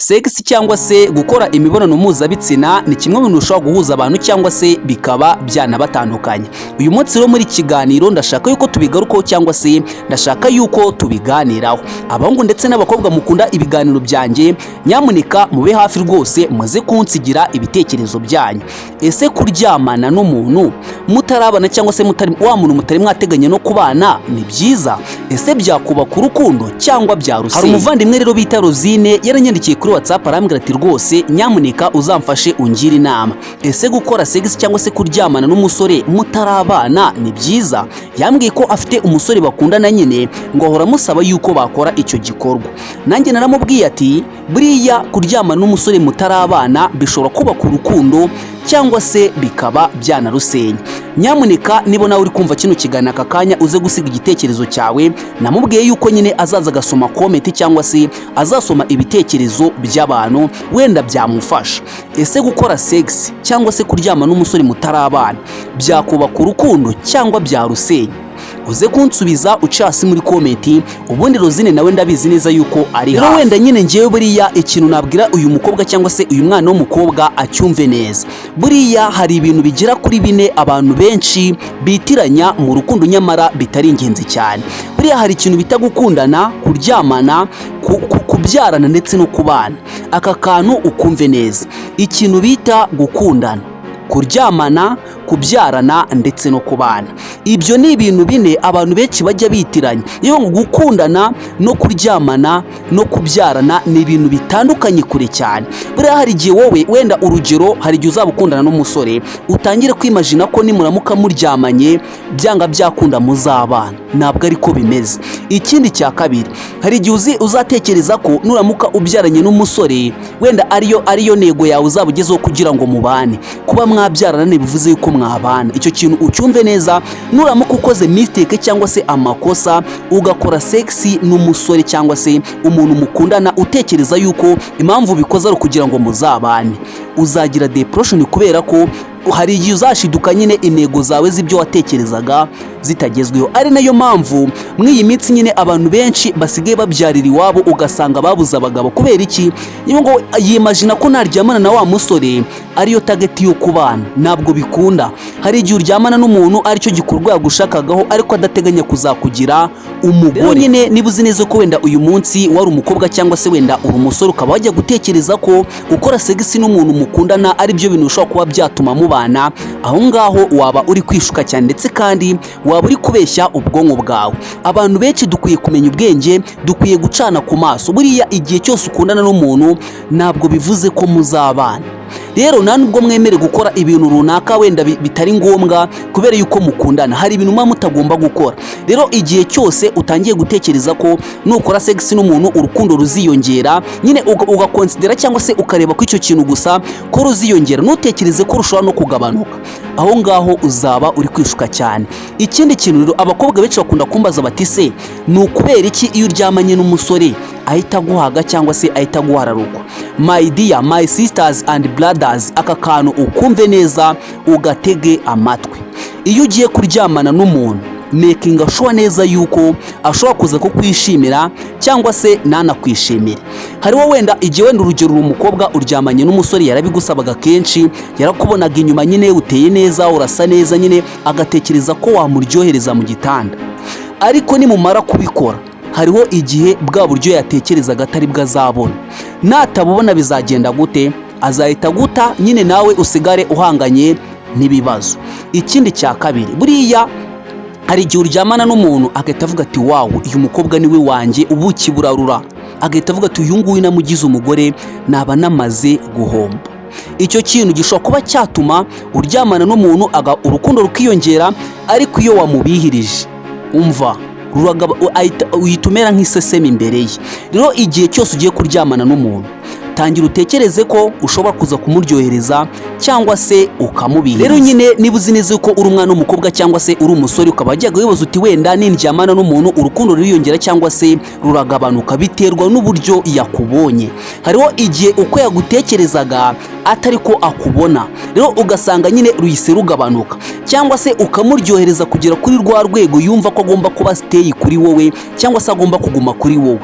Sex cyangwa se gukora imibonano mpuzabitsina ni kimwe mu bintu bishobora guhuza abantu cyangwa se bikaba byanabatandukanya. Uyu munsi rero muri kiganiro ndashaka yuko tubigarukaho cyangwa se ndashaka yuko tubiganiraho. Abahungu ndetse n'abakobwa mukunda ibiganiro byanjye, nyamuneka mube hafi rwose muze kunsigira ibitekerezo byanyu. Ese kuryamana n'umuntu mutarabana cyangwa se wa muntu mutari mwateganya no kubana ni byiza? Ese byakubaka urukundo cyangwa byarusenya? Hari umuvandimwe rero bita Rosine yaranyandikiye kuri WhatsApp arambwira ati rwose nyamuneka uzamfashe ungire inama. Ese gukora sex cyangwa se kuryamana n'umusore mutarabana ni byiza? Yambwiye ko afite umusore bakundana nyine ngo ahora musaba yuko bakora icyo gikorwa. Nanjye naramubwiye ati buriya kuryamana n'umusore mutarabana bishobora kubaka urukundo cyangwa se bikaba byanarusenya. Nyamuneka niba nawe uri kumva kino kiganiro aka kanya uze gusiga igitekerezo cyawe. Namubwiye yuko nyine azaza agasoma comment cyangwa se azasoma ibitekerezo by'abantu wenda byamufasha. Ese gukora sex cyangwa se kuryama n'umusore mutarabana byakubaka urukundo cyangwa byarusenya? Uze kunsubiza uca hasi muri comment, ubundi Rosine nawe ndabizi neza yuko ari hafi. Wenda nyine ngewe buriya ikintu nabwira uyu mukobwa cyangwa se uyu mwana w'umukobwa acyumve neza. Buriya hari ibintu bigera kuri 4 abantu benshi bitiranya mu rukundo nyamara bitari ingenzi cyane. Buriya hari ikintu bita gukundana, kuryamana, kubyarana ndetse no kubana. Aka kantu ukumve neza. Ikintu bita gukundana, kuryamana, kubyarana ndetse no kubana, ibyo ni ibintu 4 abantu benshi bajya bitiranya. Iyo gukundana no kuryamana no kubyarana ni ibintu bitandukanye kure cyane. Buriya hari igihe wowe wenda urugero, hari igihe uzabukundana n'umusore utangire kwimagina ko nimuramuka muryamanye byanga byakunda muzabana. Ntabwo ariko bimeze. Ikindi cya kabiri, hari igihe uzatekereza ko nuramuka ubyaranye n'umusore wenda ariyo nego yawe uzabugezeho kugira ngo mubane. Kuba mwabyarana ntibivuze yuko mwabana. Icyo kintu ucyumve neza. Nuramuka ukoze mistake cyangwa se amakosa ugakora sex n'umusore cyangwa se umuntu mukundana utekereza yuko impamvu bikoze ari kugira ngo muzabane, uzagira depression kubera ko hari igihe uzashiduka nyine intego zawe z'ibyo watekerezaga zitagezweho. Ari nayo mpamvu mw'iyi minsi nyine abantu benshi basigaye babyarira iwabo ugasanga babuze abagabo. Kubera iki? Niyo ngo yimagina ko naryamana na wa musore ariyo target yo kubana. Ntabwo bikunda. Hari igihe uryamana n'umuntu aricyo gikorwa yagushakagaho ariko adateganya kuzakugira umugore. Nyine niba uzi neza ko wenda uyu munsi wari umukobwa cyangwa se wenda uri umusore ukaba wajya gutekereza ko gukora sex n'umuntu mukundana ari byo bintu bishobora kuba byatuma mubana, aho ngaho waba uri kwishuka cyane ndetse kandi waba uri kubeshya ubwonko bwawe. Abantu benshi dukwiye kumenya ubwenge, dukwiye gucana ku maso. Buriya igihe cyose ukundana n'umuntu ntabwo bivuze ko muzabana. Rero nta nubwo mwemere gukora ibintu runaka wenda bitari ngombwa kubera yuko mukundana. Hari ibintu muba mutagomba gukora. Rero igihe cyose utangiye gutekereza ko nukora sex n'umuntu urukundo ruziyongera, nyine ugakonsidera cyangwa se ukareba ko icyo kintu gusa ko ruziyongera, nutekereze ko rushobora no kugabanuka, aho ngaho uzaba uri kwishuka cyane. Ikindi kintu rero abakobwa benshi bakunda kumbaza bati se ni ukubera iki iyo uryamanye n'umusore ahita guhaga cyangwa se ahita guhararukwa? My dear, my sisters and brothers, aka kantu ukumve neza ugatege amatwi. Iyo ugiye kuryamana n'umuntu making sure neza yuko ashobora kuza ko kwishimira cyangwa se nanakwishimira. Hariho wenda igihe wenda urugero umukobwa uryamanye n'umusore yarabigusabaga kenshi, yarakubonaga inyuma nyine uteye neza, urasa neza nyine, agatekereza ko wamuryohereza mu gitanda. Ariko nimumara kubikora hariho igihe bwa buryo yatekerezaga atari bwazabona. Natabubona bizagenda gute? Azahita guta nyine, nawe usigare uhanganye n'ibibazo. Ikindi cya kabiri, buriya hari igihe uryamana n'umuntu agahita avuga ati wow, uyu mukobwa niwe wanjye, ubuki burarura. Agahita avuga ati uyu nguyu namugize umugore naba namaze guhomba. Icyo kintu gishobora kuba cyatuma uryamana n'umuntu urukundo rukiyongera, ariko iyo wamubihirije umva uyitumera nk'iseseme imbere ye. Rero igihe cyose ugiye kuryamana n'umuntu tangira utekereze ko ushobora kuza kumuryohereza cyangwa se ukamubihiriza. Rero nyine niba uzi neza ko uri umwana w'umukobwa cyangwa se uri umusore ukaba wajyaga wibaza uti wenda nindyamana n'umuntu urukundo ruriyongera cyangwa se ruragabanuka, biterwa n'uburyo yakubonye. Hariho igihe uko yagutekerezaga atari ko akubona, rero ugasanga nyine ruhise rugabanuka, cyangwa se ukamuryohereza kugera kuri rwa rwego yumva ko agomba kuba stay kuri wowe cyangwa se agomba kuguma kuri wowe.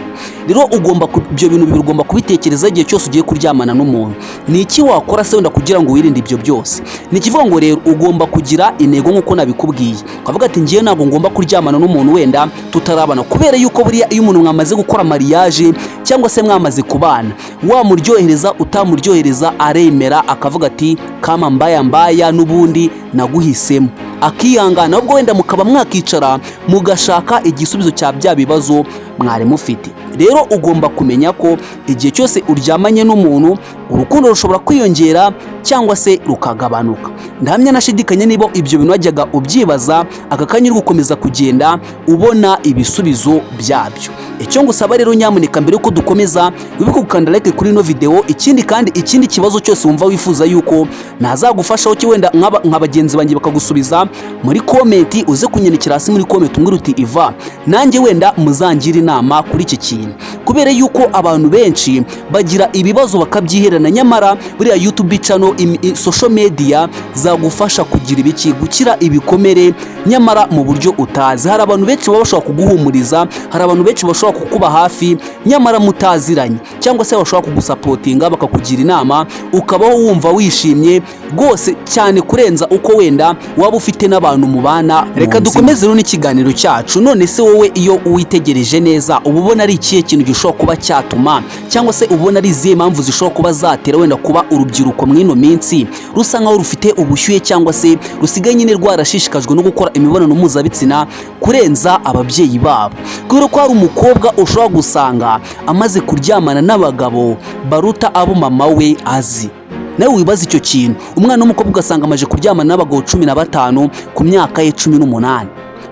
Rero ugomba ibyo bintu bigomba kubitekereza igihe cyose cyose ugiye kuryamana n'umuntu, ni iki wakora se wenda kugira ngo wirinde ibyo byose? Ni ikivuga ngo rero ugomba kugira intego nk'uko nabikubwiye, ukavuga ati ngiye ntabwo ngomba kuryamana n'umuntu wenda tutarabana, kubera yuko buriya iyo umuntu mwamaze gukora mariage cyangwa se mwamaze kubana, wamuryohereza utamuryohereza aremera akavuga ati kama mbaya n'ubundi naguhisemo, akihangana, ahubwo wenda mukaba mwakicara mugashaka igisubizo cya bya bibazo mwari mufite. Rero ugomba kumenya ko igihe cyose uryamanye n'umuntu urukundo rushobora kwiyongera cyangwa se rukagabanuka. Ndahamya nashidikanya niba ibyo bintu wajyaga ubyibaza, aka kanya uri gukomeza kugenda ubona ibisubizo byabyo. Icyo ngusaba rero nyamuneka mbere yuko dukomeza wibuke gukanda like kuri ino video, ikindi kibazo cyose wumva wifuza yuko nazagufashaho cyo wenda nka bagenzi banjye bakagusubiza muri comment, uze kunyandikira hasi muri comment umbwira uti Iva nanjye wenda muzangira inama kuri iki kintu, kubera yuko abantu benshi bagira ibibazo bakabyiherana, nyamara buriya YouTube channel, social media zagufasha kugira ibiki gukira ibikomere nyamara mu buryo utazi. Hari abantu benshi baba bashobora kuguhumuriza, hari abantu benshi bashobora kukuba hafi nyamara mutaziranye, cyangwa se bashobora kugusapotinga bakakugira inama ukabaho wumva wishimye rwose cyane kurenza uko wenda waba ufite n'abantu mubana. Reka dukomeze rero n'ikiganiro cyacu. None se wowe iyo uwitegereje neza uba ubona ari ikihe kintu gishobora kuba cyatuma, cyangwa se ubona ari izihe mpamvu zishobora kuba zatera wenda kuba urubyiruko mw'ino minsi rusa nkaho rufite ubushyuhe cyangwa se rusigaye nyine rwarashishikajwe no gukora imibonano mpuzabitsina kurenza ababyeyi babo? Kubera ko hari umukobwa ushobora gusanga amaze kuryamana n'abagabo baruta abo mama we azi. Nawe wibaza icyo kintu, umwana w'umukobwa ugasanga amaje kuryamana n'abagabo 15 ku myaka ye 18.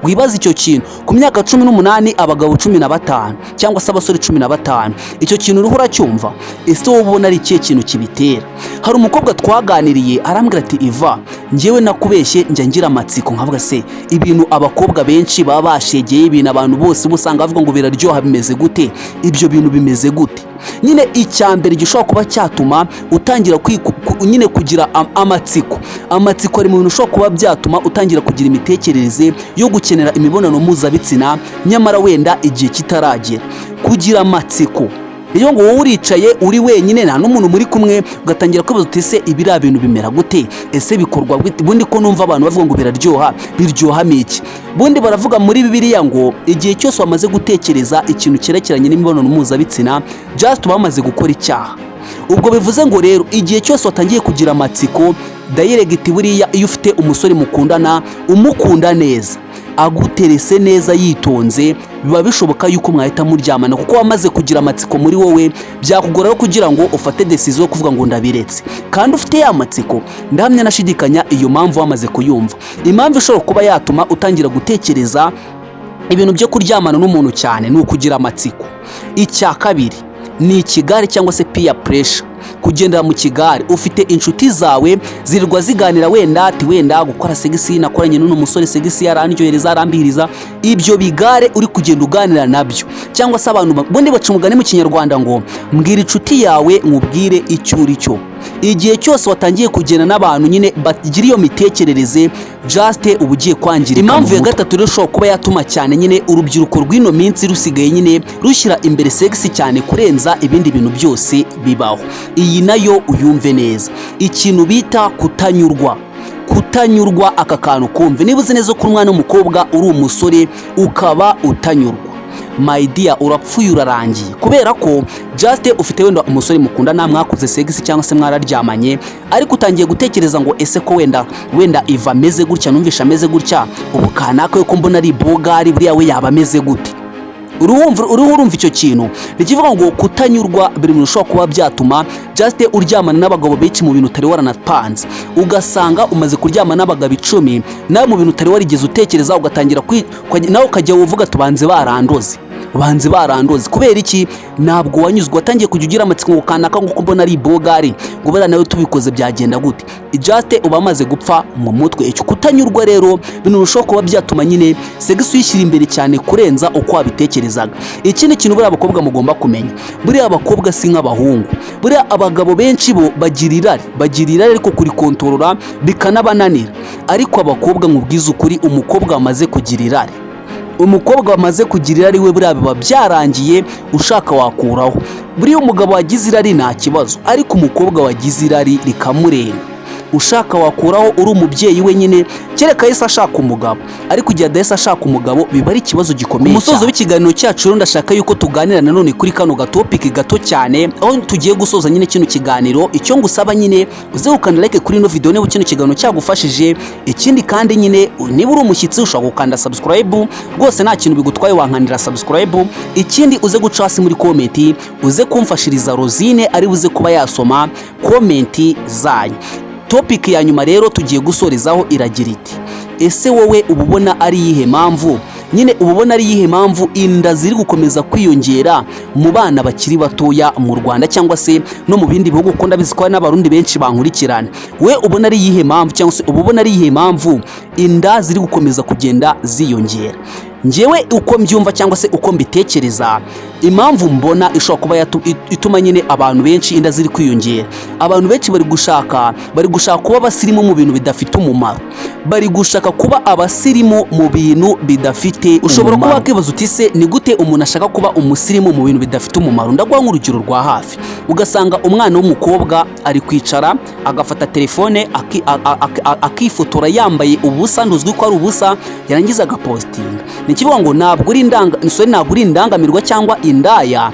Wibaza icyo kintu, ku myaka 18 abagabo 15 cyangwa se abasore 15, icyo kintu uruhu uracyumva? Ese wowe ubona ari ikihe kintu kibitera? Hari umukobwa twaganiriye arambwira ati Iva njyewe nakubeshye njya ngira amatsiko nkavuga se ibintu abakobwa benshi baba bashegeye, ibintu abantu bose busanga bavuga ngo biraryoha, bimeze gute? Ibyo bintu bimeze gute? Nyine icyambere gishobora kuba cyatuma utangira nyine kugira amatsiko ari mu bintu ushobora kuba byatuma utangira kugira imitekerereze yo gukenera imibonano mpuzabitsina nyamara wenda igihe kitaragera. Kugira amatsiko iyo ngo wowe uricaye uri wenyine nta n'umuntu muri kumwe, ugatangira kwibaza uti ese ibiriya bintu bimera gute? Ese bikorwa gute? Bundi ko numva abantu bavuga ngo biraryoha iki? Bundi baravuga muri Bibiliya ngo igihe cyose wamaze gutekereza ikintu cyerekeranye n'imibonano mpuzabitsina just bamaze gukora icyaha. Ubwo bivuze ngo rero igihe cyose watangiye kugira amatsiko direct, buriya iyo ufite umusore mukundana umukunda neza aguterese neza yitonze, biba bishoboka yuko mwahita muryamana, kuko wamaze kugira amatsiko muri wowe byakugora kugira ngo ufate decision yo kuvuga ngo ndabiretse. Kandi ufite ya matsiko ndahamya nashidikanya iyo mpamvu wamaze kuyumva. Impamvu ishobora kuba yatuma utangira gutekereza ibintu byo kuryamana n'umuntu cyane ni ukugira amatsiko. Icya kabiri ni ikigare cyangwa se peer pressure. Kugendera mu kigare ufite inshuti zawe zirirwa ziganira wenda gukora segisi, nakoranye n'uno musore segisi yarandyohereza arambihiriza, ibyo bigare uri kugenda uganira nabyo. Cyangwa se abantu bundi baca umugani mu Kinyarwanda ngo mbwira inshuti yawe nkubwire icyo uri cyo. Igihe cyose watangiye kugenda n'abantu nyine bagira iyo mitekerereze just uba ugiye kwangira. Impamvu ya gatatu rero ishobora kuba yatuma cyane nyine urubyiruko rw'ino minsi rusigaye nyine rushyira imbere segisi cyane kurenza ibindi bintu byose bibaho, iyi nayo uyumve neza, ikintu bita kutanyurwa. Aka kantu kumve, niba uzi neza ko umwana w'umukobwa uri umusore ukaba utanyurwa, my dear urapfuye urarangiye, kubera ko just ufite wenda umusore mukundana mwakoze segisi cyangwa se mwararyamanye, ariko utangiye gutekereza ngo ese ko wenda Iva ameze gutya, numvisha ameze gutya, ubu kanaka yuko mbona ari bogari buriya we yaba ameze gute? Urumva icyo kintu nikivuga ngo kutanyurwa biri mu bishobora kuba byatuma just uryamana n'abagabo benshi mu bintu utari waranapanze, ugasanga umaze kuryama n'abagabo 10 nawe mu bintu utari warigeze utekereza, ugatangira nawe ukajya uvuga tubanze barandoze. Kubera iki? Ntabwo wanyuzwe, watangiye kujya ugira amatsiko ngo kanaka ngo mbona ari bogari, ngo bara nawe tubikoze byagenda gute? Just uba amaze gupfa mu mutwe. Icyo kutanyurwa rero bintu bishobora kuba byatuma nyine segisi uyishyira imbere cyane kurenza uko wabitekerezaga. Ikindi kintu buriya abakobwa mugomba kumenya, buriya abakobwa si nk'abahungu. Buriya abagabo benshi bo bagira irari ariko kuri kontorora bikanabananira, ariko abakobwa nkubwiza ukuri, umukobwa wamaze kugira irari umukobwa wamaze kugira irari we buriya biba byarangiye, ushaka wakuraho. Buriya umugabo wagize irari nta kibazo, ariko umukobwa wagize irari rikamurenga, ushaka wakuraho. Uri umubyeyi wenyine, kereka yese ashaka umugabo, ariko igihe adahise ashaka umugabo biba ari ikibazo gikomeye. Umusozo w'ikiganiro cyacu rero ndashaka yuko tuganira nanone kuri kano gatopiki gato cyane, aho tugiye gusoza nyine kino kiganiro. Icyo ngusaba nyine uze gukanda like kuri ino video niba kino kiganiro cyagufashije. Ikindi kandi nyine niba uri umushyitsi ushobora gukanda subscribe, rwose nta kintu bigutwaye wankandira subscribe. Ikindi uze guca hasi muri comment, uze kumfashiriza Rosine ari buze kuba yasoma comment zanyu. Topic ya nyuma rero tugiye gusorezaho iragira iti: ese wowe ububona ari yihe mpamvu, nyine ububona ari yihe mpamvu inda ziri gukomeza kwiyongera mu bana bakiri batoya mu Rwanda cyangwa se no mu bindi bihugu, kuko ndabizi ko n'abarundi benshi bankurikirana. We ubona ari yihe mpamvu cyangwa se ububona ari yihe mpamvu inda ziri gukomeza kugenda ziyongera? Njyewe uko mbyumva cyangwa se uko mbitekereza, impamvu mbona ishobora kuba ituma nyine abantu benshi inda ziri kwiyongera, abantu benshi bari gushaka kuba abasirimu mu bintu bidafite umumaro, bari gushaka kuba abasirimu mu bintu bidafite. Ushobora kuba wakibaza uti se ni gute umuntu ashaka kuba umusirimu mu bintu bidafite umumaro? Ndaguha nk'urugero rwa hafi. Ugasanga umwana w'umukobwa ari kwicara agafata telefone akifotora yambaye ubusa, nduzwi ko ari ubusa, yarangiza agapostinga. Ni kivuga ngo ntabwo uri indangamirwa cyangwa indaya,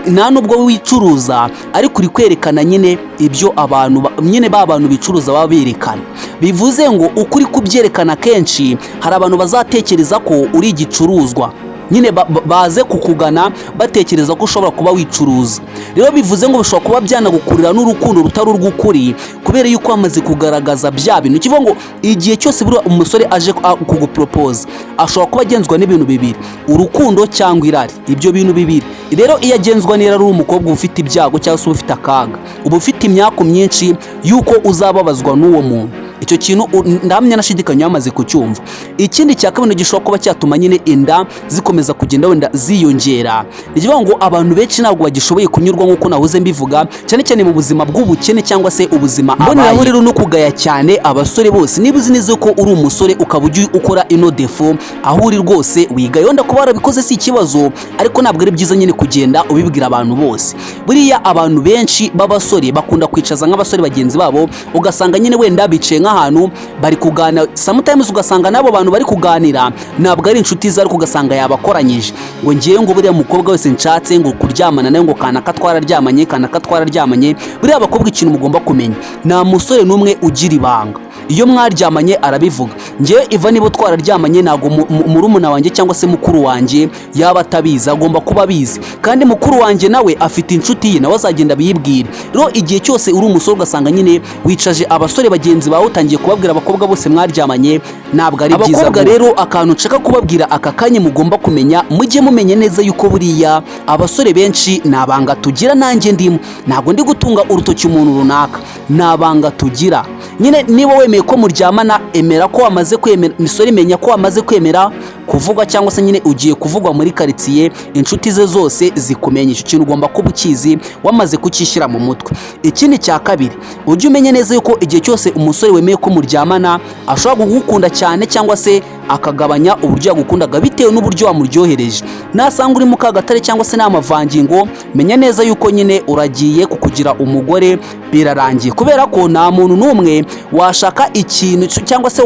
nta nubwo wicuruza, ariko uri kwerekana nyine ibyo abantu nyine bantu bicuruza baba berekana. Bivuze ngo ukuri kubyerekana kenshi hari abantu bazatekereza ko uri igicuruzwa, nyine baze kukugana batekereza ko ushobora kuba wicuruza. Rero bivuze ngo bishobora kuba byanagukurira n'urukundo rutari urw'ukuri, kubera yuko wamaze kugaragaza bya bintu. Kivuga ngo igihe cyose buri umusore aje kugupropose ashobora kuba agenzwa n'ibintu bibiri: urukundo cyangwa irari. Ibyo bintu bibiri rero iyo agenzwa n'irari, uri umukobwa ufite ibyago cyangwa se ufite akaga, uba ufite imyaka myinshi yuko uzababazwa n'uwo muntu. Icyo kintu ndahamya nashidikanya yamaze kucyumva. Ikindi cya kabiri gishobora kuba cyatuma nyine inda zikomeza kugenda wenda ziyongera, nivuga ngo abantu benshi ntabwo bagishoboye kunyurwa nk'uko nahoze mbivuga, cyane cyane mu buzima bw'ubukene cyangwa se ubuzima mboneraho. Rero no kugaya cyane abasore bose, niba uzi neza ko uri umusore ukaba ujya ukora ino defo, aho uri rwose wigaye. Wenda kuba warabikoze si ikibazo, ariko ntabwo ari byiza nyine kugenda ubibwira abantu bose. Buriya abantu benshi b'abasore bakunda kwicaza nk'abasore bagenzi babo, ugasanga nyine wenda bicaye ahantu bari kuganira, sometimes ugasanga nabo bantu bari kuganira ntabwo ari inshuti ze, ariko ugasanga yabakoranyije ngo ngiye ngo buriya mukobwa wese nshatse ngo kuryamana nawe ngo kanaka twararyamanye. Buriya abakobwa ikintu mugomba kumenya, nta musore n'umwe ugira ibanga. Iyo mwaryamanye arabivuga. Ngewe Iva nibo twararyamanye, ntago murumuna wanjye cyangwa se mukuru wanjye yaba atabizi, agomba kuba abizi. Kandi mukuru wanjye nawe afite inshuti ye, nawe azagenda biyibwira. Rero igihe cyose uri umusore ugasanga nyine wicaje abasore bagenzi bawe, utangiye kubabwira abakobwa bose mwaryamanye, ntabwo ari byiza. Abakobwa rero akantu nshaka kubabwira aka kanya mugomba kumenya, mujye mumenye neza yuko buriya abasore benshi nabanga tugira, nanjye ndimo, ntabwo ndi gutunga urutoki umuntu runaka, nabanga tugira. Nyine niba wemeye ko muryamana, emera ko wamaze kwemera, misore imenya ko wamaze kwemera kuvuga, cyangwa se nyine ugiye kuvugwa muri karitsiye, inshuti ze zose zikumenya. Icyo kintu ugomba kuba ukizi, wamaze kucyishyira mu mutwe. Ikindi cya kabiri, ujye umenya neza yuko igihe cyose umusore wemeye ko muryamana ashobora kugukunda cyane, cyangwa se akagabanya uburyo yagukundaga bitewe n'uburyo wamuryohereje. Nasanga uri mu kagatare cyangwa se n'amavangingo, menya neza yuko nyine uragiye kukugira umugore, birarangiye. Kubera ko nta muntu n'umwe washaka ikintu cyangwa se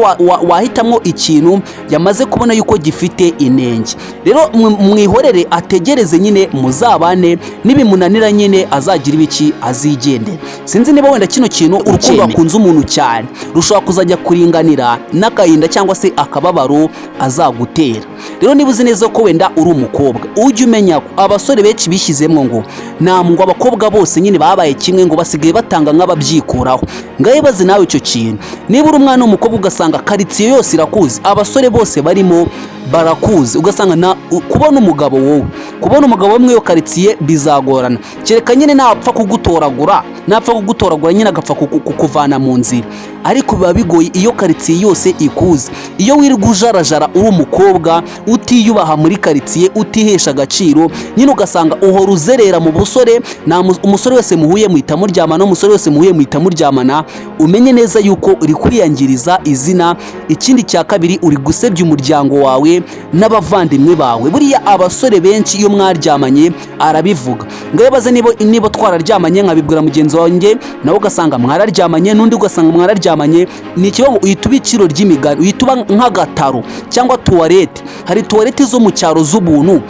wahitamwo ikintu yamaze kubona yuko gifite inenge. Rero mwihorere ategereze nyine muzabane, nibimunanira nyine azagira ibiki azigendera. Sinzi niba wenda kino kintu urukundo akunze umuntu cyane rushobora kuzajya kuringanira n'agahinda cyangwa se akababaro azagutera. Rero niba uzi neza ko wenda uri umukobwa, ujye umenya ko abasore benshi bishyizemo ngo ntabwo abakobwa bose nyine babaye kimwe, ngo basigaye batanga nk'ababyikuraho. Ngaye bazi nawe icyo kintu. Niba uri umwana w'umukobwa ugasanga karitsiye yose irakuzi, abasore bose barimo barakuzi, ugasanga kubona umugabo wowe muri iyo karitsiye bizagorana, kereka nyine napfa kugutoragura nyine agapfa kukuvana mu nzira. ariko biba bigoye iyo karitsiye yose ikuzi. Iyo wirirwa ujarajara uri umukobwa utiyubaha muri karitsiye, utihesha agaciro, nyine ugasanga uhora uzerera mu busore, umusore wese muhuye muhita muryamana, umusore wese muhuye muhita muryamana, umenye neza yuko uri kuriyangiriza izina. Ikindi cya kabiri, uri gusebya umuryango wawe n'abavandimwe bawe. Buriya abasore benshi iyo mwaryamanye arabivuga ngo yabaze niba twararyamanye nkabibwira mugenzi wanjye, nawe ugasanga mwararyamanye, n'undi ugasanga mwararyamanye, ni ikibazo uhita uba iciro ry'imigani, uhita uba nk'agataro cyangwa tuwarete. Hari tuwarete zo mu cyaro z'ubuntu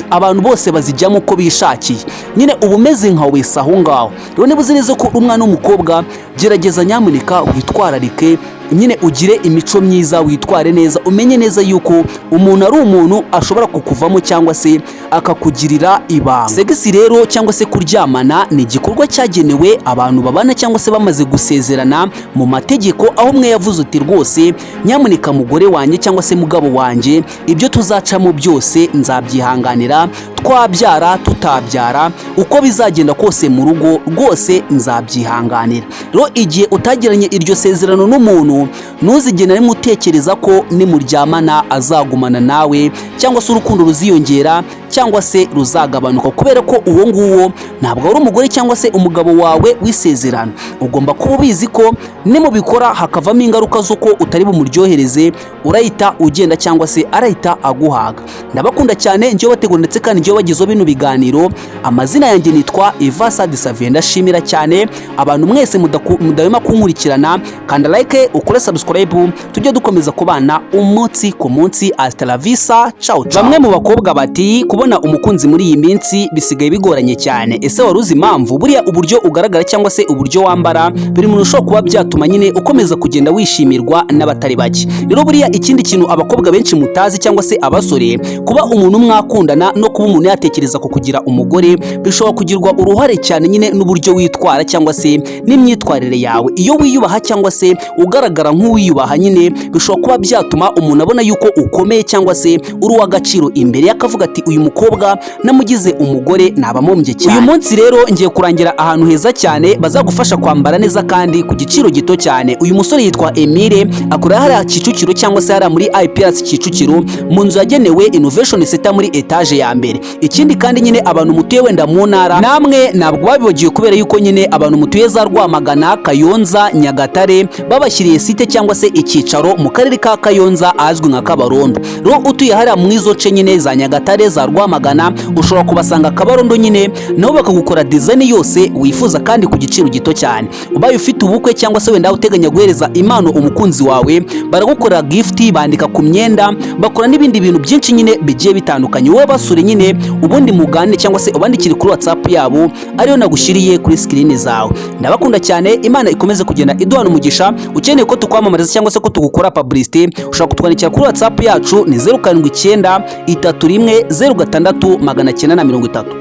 abantu bose bazijyamo uko bishakiye, nyine uba umeze nka wese aho ngaho. Rero niba uzi neza ko umwana w'umukobwa, gerageza nyamuneka witwararike, nyine ugire imico myiza, witware neza, umenye neza yuko umuntu ari umuntu, ashobora kukuvamo cyangwa se akakugirira ibanga. Segisi rero cyangwa se kuryamana ni igikorwa cyagenewe abantu babana cyangwa se bamaze gusezerana mu mategeko, aho umwe yavuze uti rwose nyamuneka mugore wanjye cyangwa se mugabo wanjye, ibyo tuzacamo byose nzabyihanganira, twabyara tutabyara, uko bizagenda kose mu rugo rwose nzabyihanganira. Rero igihe utagiranye iryo sezerano n'umuntu, ntuzigere rimwe utekereza ko nimuryamana azagumana nawe, cyangwa se urukundo ruziyongera cyangwa se ruzagabanuka, kubera ko uwo nguwo ntabwo ari umugore cyangwa se umugabo wawe w'isezerano. Ugomba kuba ubizi ko nimubikora hakavamo ingaruka z'uko utari bumuryohereze, urahita ugenda cyangwa se arahita aguhaga. Ndabakunda cyane, njyewe bategura ndetse kandi njyewe bagizeho bino biganiro. Amazina yanjye nitwa Eva Sadi Xavier. Ndashimira cyane abantu mwese mudahwema kunkurikirana, kanda like, ukore subscribe, tujye dukomeza kubana umunsi ku munsi. Hasta la vista, ciao ciao. Bamwe mu bakobwa bati kubona umukunzi muri iyi minsi bisigaye bigoranye cyane. Ese wari uzi impamvu? Buriya uburyo ugaragara cyangwa se uburyo wambara biri mu ushobora kuba byatuma nyine ukomeza kugenda wishimirwa n'abatari bake. Rero buriya ikindi kintu abakobwa benshi mutazi cyangwa se abasore, kuba umuntu mwakundana no kuba umuntu yatekereza ku kugira umugore, bishobora kugirwa uruhare cyane nyine n'uburyo witwara cyangwa se n'imyitwarire yawe. Iyo wiyubaha cyangwa se ugaragara nk'uwiyubaha, nyine bishobora kuba byatuma umuntu abona yuko ukomeye cyangwa se uri uw'agaciro imbere y'akavuga ati uyu mukobwa namugize umugore nabamombye cyane. Uyu munsi rero ngiye kurangira ahantu heza cyane bazagufasha kwambara neza kandi ku giciro gito cyane. Uyu musore yitwa Emile, akorera hariya Kicukiro cyangwa se hariya muri IPRC Kicukiro, mu nzu yagenewe Innovation Center muri etage ya mbere. Ikindi kandi nyine abantu mutuye wenda mu ntara, namwe ntabwo babibagiye kubera yuko nyine abantu mutuye za Rwamagana, Kayonza, Nyagatare babashyiriye site cyangwa se icyicaro mu karere ka Kayonza azwi nka Kabarondo. Rero utuye hariya mu izo ce nyine za Nyagatare, za Rwamagana, ushobora kubasanga Kabarondo nyine, nabo bakagukora design yose wifuza kandi ku giciro gito cyane. Ubaye ufite ubukwe cyangwa se wenda uteganya guhereza impano umukunzi wawe, baragukorera gift, bandika ku myenda, bakora n'ibindi bintu byinshi nyine bigiye bitandukanye. Wowe basure nyine ubundi mugane cyangwa se ubandikire kuri WhatsApp yabo, ariyo nagushyiriye kuri screen zawe. Ndabakunda cyane, Imana ikomeze kugenda iduhana umugisha. Ukeneye ko tukwamamariza cyangwa se ko tugukora publicity, ushaka kutwandikira kuri WhatsApp yacu ni 0793106930.